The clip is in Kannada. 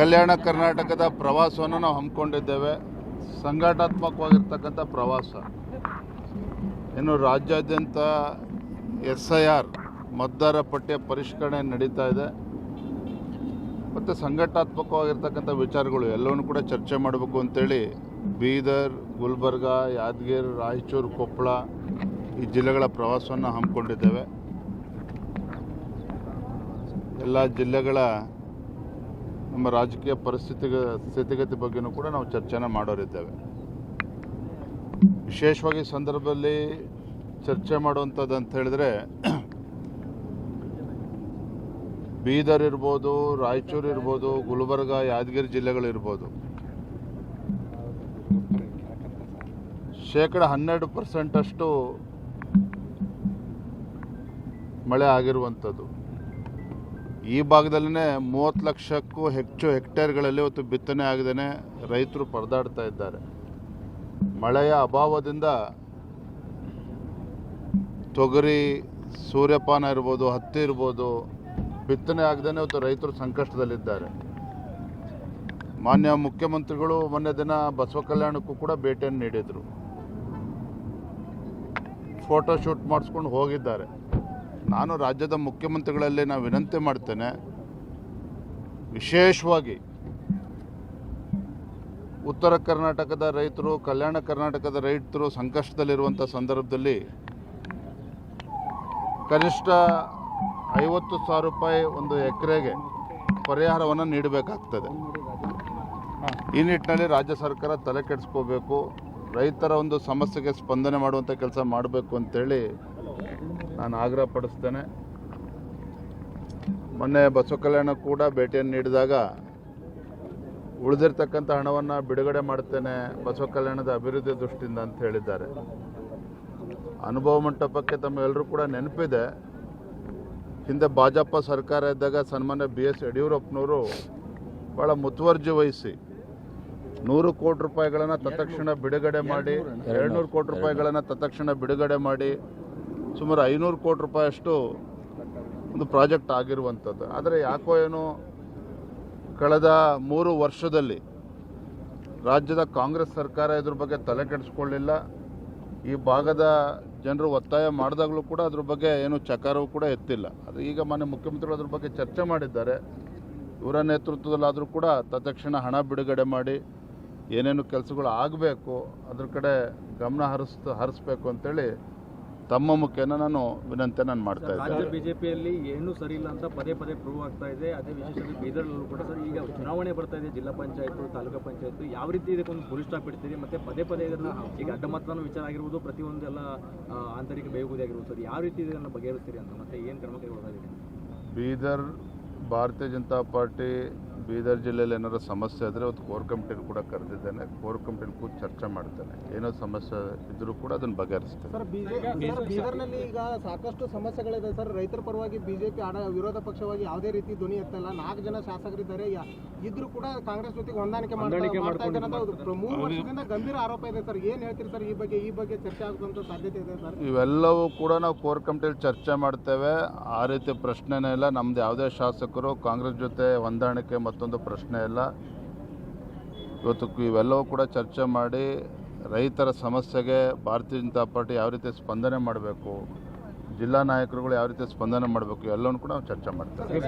ಕಲ್ಯಾಣ ಕರ್ನಾಟಕದ ಪ್ರವಾಸವನ್ನು ನಾವು ಹಮ್ಮಿಕೊಂಡಿದ್ದೇವೆ. ಸಂಘಟನಾತ್ಮಕವಾಗಿರ್ತಕ್ಕಂಥ ಪ್ರವಾಸ. ಇನ್ನು ರಾಜ್ಯಾದ್ಯಂತ SIR ಮತದಾರ ಪಟ್ಟಿಯ ಪರಿಷ್ಕರಣೆ ನಡೀತಾ ಇದೆ ಮತ್ತು ಸಂಘಟನಾತ್ಮಕವಾಗಿರ್ತಕ್ಕಂಥ ವಿಚಾರಗಳು ಎಲ್ಲವನ್ನೂ ಕೂಡ ಚರ್ಚೆ ಮಾಡಬೇಕು ಅಂತೇಳಿ ಬೀದರ್, ಗುಲ್ಬರ್ಗ, ಯಾದಗಿರಿ, ರಾಯಚೂರು, ಕೊಪ್ಪಳ ಈ ಜಿಲ್ಲೆಗಳ ಪ್ರವಾಸವನ್ನು ಹಮ್ಮಿಕೊಂಡಿದ್ದೇವೆ. ಎಲ್ಲ ಜಿಲ್ಲೆಗಳ ನಮ್ಮ ರಾಜಕೀಯ ಸ್ಥಿತಿಗತಿ ಬಗ್ಗೆನೂ ಕೂಡ ನಾವು ಚರ್ಚೆನ ಮಾಡೋರಿದ್ದೇವೆ. ವಿಶೇಷವಾಗಿ ಸಂದರ್ಭದಲ್ಲಿ ಚರ್ಚೆ ಮಾಡುವಂಥದ್ದು ಅಂತ ಹೇಳಿದ್ರೆ ಬೀದರ್ ಇರ್ಬೋದು, ರಾಯಚೂರು ಇರ್ಬೋದು, ಗುಲ್ಬರ್ಗ, ಯಾದಗಿರಿ ಜಿಲ್ಲೆಗಳಿರ್ಬೋದು. 12% ಮಳೆ ಆಗಿರುವಂಥದ್ದು. ಈ ಭಾಗದಲ್ಲೇ 30 ಲಕ್ಷಕ್ಕೂ ಹೆಚ್ಚು ಹೆಕ್ಟೇರ್ಗಳಲ್ಲಿ ಇವತ್ತು ಬಿತ್ತನೆ ಆಗದೇ ರೈತರು ಪರದಾಡ್ತಾ ಇದ್ದಾರೆ. ಮಳೆಯ ಅಭಾವದಿಂದ ತೊಗರಿ, ಸೂರ್ಯಪಾನ ಇರ್ಬೋದು, ಹತ್ತಿ ಇರ್ಬೋದು, ಬಿತ್ತನೆ ಆಗದೇ ಇವತ್ತು ರೈತರು ಸಂಕಷ್ಟದಲ್ಲಿದ್ದಾರೆ. ಮಾನ್ಯ ಮುಖ್ಯಮಂತ್ರಿಗಳು ಮೊನ್ನೆ ದಿನ ಬಸವ ಕಲ್ಯಾಣಕ್ಕೂ ಕೂಡ ಭೇಟಿಯನ್ನು ನೀಡಿದರು. ಫೋಟೋ ಶೂಟ್ ಮಾಡಿಸ್ಕೊಂಡು ಹೋಗಿದ್ದಾರೆ. ನಾನು ರಾಜ್ಯದ ಮುಖ್ಯಮಂತ್ರಿಗಳಲ್ಲಿ ನಾನು ವಿನಂತಿ ಮಾಡ್ತೇನೆ, ವಿಶೇಷವಾಗಿ ಉತ್ತರ ಕರ್ನಾಟಕದ ರೈತರು, ಕಲ್ಯಾಣ ಕರ್ನಾಟಕದ ರೈತರು ಸಂಕಷ್ಟದಲ್ಲಿರುವಂಥ ಸಂದರ್ಭದಲ್ಲಿ ಕನಿಷ್ಠ 50,000 ರೂಪಾಯಿ ಒಂದು ಎಕರೆಗೆ ಪರಿಹಾರವನ್ನು ನೀಡಬೇಕಾಗ್ತದೆ. ಈ ನಿಟ್ಟಿನಲ್ಲಿ ರಾಜ್ಯ ಸರ್ಕಾರ ತಲೆ ಕೆಡಿಸ್ಕೋಬೇಕು. ರೈತರ ಒಂದು ಸಮಸ್ಯೆಗೆ ಸ್ಪಂದನೆ ಮಾಡುವಂಥ ಕೆಲಸ ಮಾಡಬೇಕು ಅಂತೇಳಿ ನಾನು ಆಗ್ರಹ ಪಡಿಸ್ತೇನೆ. ಮೊನ್ನೆ ಬಸವ ಕಲ್ಯಾಣ ಕೂಡ ಭೇಟಿಯನ್ನು ನೀಡಿದಾಗ ಉಳಿದಿರ್ತಕ್ಕಂಥ ಹಣವನ್ನು ಬಿಡುಗಡೆ ಮಾಡ್ತೇನೆ ಬಸವ ಕಲ್ಯಾಣದ ಅಭಿವೃದ್ಧಿ ದೃಷ್ಟಿಯಿಂದ ಅಂತ ಹೇಳಿದ್ದಾರೆ. ಅನುಭವ ಮಂಟಪಕ್ಕೆ ತಮ್ಮೆಲ್ಲರೂ ಕೂಡ ನೆನಪಿದೆ, ಹಿಂದೆ ಭಾಜಪ ಸರ್ಕಾರ ಇದ್ದಾಗ ಸನ್ಮಾನ್ಯ BS ಯಡಿಯೂರಪ್ಪನವರು ಭಾಳ ಮುತುವರ್ಜಿ ವಹಿಸಿ 100 ಕೋಟಿ ರೂಪಾಯಿಗಳನ್ನು ತತ್ಕ್ಷಣ ಬಿಡುಗಡೆ ಮಾಡಿ, 200 ಕೋಟಿ ರೂಪಾಯಿಗಳನ್ನು ತತ್ಕ್ಷಣ ಬಿಡುಗಡೆ ಮಾಡಿ ಸುಮಾರು 500 ಕೋಟಿ ರೂಪಾಯಿಯಷ್ಟು ಒಂದು ಪ್ರಾಜೆಕ್ಟ್ ಆಗಿರುವಂಥದ್ದು. ಆದರೆ ಯಾಕೋ ಏನೋ ಕಳೆದ 3 ವರ್ಷದಲ್ಲಿ ರಾಜ್ಯದ ಕಾಂಗ್ರೆಸ್ ಸರ್ಕಾರ ಇದ್ರ ಬಗ್ಗೆ ತಲೆ ಕೆಡಿಸ್ಕೊಳ್ಳಿಲ್ಲ. ಈ ಭಾಗದ ಜನರು ಒತ್ತಾಯ ಮಾಡಿದಾಗಲೂ ಕೂಡ ಅದ್ರ ಬಗ್ಗೆ ಏನು ಚಕಾರವೂ ಕೂಡ ಎತ್ತಿಲ್ಲ. ಅದು ಈಗ ಮಾನ್ಯ ಮುಖ್ಯಮಂತ್ರಿಗಳು ಅದ್ರ ಬಗ್ಗೆ ಚರ್ಚೆ ಮಾಡಿದ್ದಾರೆ. ಇವರ ನೇತೃತ್ವದಲ್ಲಾದರೂ ಕೂಡ ತತ್ಕ್ಷಣ ಹಣ ಬಿಡುಗಡೆ ಮಾಡಿ ಏನೇನು ಕೆಲಸಗಳು ಆಗಬೇಕು ಅದ್ರ ಕಡೆ ಗಮನ ಹರಿಸ್ಬೇಕು ಅಂತೇಳಿ ತಮ್ಮ ಮುಖೇನ ನಾನು ವಿನಂತಿ ಮಾಡ್ತಾ ಇದ್ದೇನೆ. ರಾಜ್ಯ ಬಿಜೆಪಿಯಲ್ಲಿ ಏನೂ ಸರಿ ಇಲ್ಲ ಅಂತ ಪದೇ ಪ್ರೂವ್ ಆಗ್ತಾ ಇದೆ. ಅದೇ ವಿಶೇಷವಾಗಿ ಬೀದರ್ನಲ್ಲೂ ಕೂಡ ಸರ್ ಈಗ ಚುನಾವಣೆ ಬರ್ತಾ ಇದೆ, ಜಿಲ್ಲಾ ಪಂಚಾಯತ್, ತಾಲೂಕು ಪಂಚಾಯತ್, ಯಾವ ರೀತಿ ಇದಕ್ಕೊಂದು ಫುಲ್ ಸ್ಟಾಪ್ ಇಡ್ತೀರಿ? ಮತ್ತೆ ಪದೇ ಇದನ್ನು ಈಗ ಅಡ್ಡ ಮತದಾನ ವಿಚಾರ ಆಗಿರ್ಬೋದು, ಪ್ರತಿಯೊಂದು ಎಲ್ಲ ಆಂತರಿಕ ಬೇಗುದಿ ಆಗಿರ್ಬೋದು ಸರ್, ಯಾವ ರೀತಿ ಇದನ್ನು ಬಗೆಹರಿಸ್ತೀರಿ ಅಂತ, ಮತ್ತೆ ಏನು ಕ್ರಮ ಕೈಗೊಳ್ಳೋದಾಗಿದೆ? ಬೀದರ್ ಭಾರತೀಯ ಜನತಾ ಪಾರ್ಟಿ ಬೀದರ್ ಜಿಲ್ಲೆಯಲ್ಲಿ ಏನಾದರೂ ಸಮಸ್ಯೆ ಆದರೆ ಅವತ್ತು ಕೋರ್ ಕಮಿಟಿನ ಕೂಡ ಕರೆದಿದ್ದೇನೆ. ಕೋರ್ ಕಮಿಟಿನ ಕೂಡ ಚರ್ಚೆ ಮಾಡ್ತೇನೆ. ಏನೋ ಸಮಸ್ಯೆ ಇದ್ದರೂ ಕೂಡ ಅದನ್ನು ಬಗೆಹರಿಸ್ತೇನೆ. ಸರ್, ಬೀದರ್ನಲ್ಲಿ ಈಗ ಸಾಕಷ್ಟು ಸಮಸ್ಯೆಗಳಿದೆ ಸರ್. ರೈತರ ಪರವಾಗಿ ಬಿಜೆಪಿ ವಿರೋಧ ಪಕ್ಷವಾಗಿ ಯಾವುದೇ ರೀತಿ ಧ್ವನಿ ಎತ್ತಲ್ಲ. 4 ಜನ ಶಾಸಕರಿದ್ದಾರೆ, ಇದ್ರೂ ಕೂಡ ಕಾಂಗ್ರೆಸ್ ಜೊತೆಗೆ ಹೊಂದಾಣಿಕೆ ಮಾಡ್ತಾ ಇದ್ದಾರೆ ಅಂತ 3 ವರ್ಷದಿಂದ ಗಂಭೀರ ಆರೋಪ ಇದೆ ಸರ್. ಏನು ಹೇಳ್ತೀರಿ ಸರ್ ಈ ಬಗ್ಗೆ ಚರ್ಚೆ ಆಗುವಂತ ಸಾಧ್ಯತೆ ಇದೆ ಸರ್? ಇವೆಲ್ಲವೂ ಕೂಡ ನಾವು ಕೋರ್ ಕಮಿಟಿಯಲ್ಲಿ ಚರ್ಚೆ ಮಾಡ್ತೇವೆ. ಆ ರೀತಿ ಪ್ರಶ್ನೆನೇ ಇಲ್ಲ. ನಮ್ದು ಯಾವುದೇ ಶಾಸಕರು ಕಾಂಗ್ರೆಸ್ ಜೊತೆ ಹೊಂದಾಣಿಕೆ ಮತ್ತೊಂದು ಪ್ರಶ್ನೆ ಇಲ್ಲ. ಇವತ್ತು ಇವೆಲ್ಲವೂ ಕೂಡ ಚರ್ಚೆ ಮಾಡಿ ರೈತರ ಸಮಸ್ಯೆಗೆ ಭಾರತೀಯ ಜನತಾ ಪಾರ್ಟಿ ಯಾವ ರೀತಿ ಸ್ಪಂದನೆ ಮಾಡಬೇಕು, ಜಿಲ್ಲಾ ನಾಯಕರುಗಳು ಯಾವ ರೀತಿ ಸ್ಪಂದನೆ ಮಾಡಬೇಕು, ಎಲ್ಲವನ್ನೂ ಕೂಡ ನಾವು ಚರ್ಚೆ ಮಾಡ್ತೇವೆ.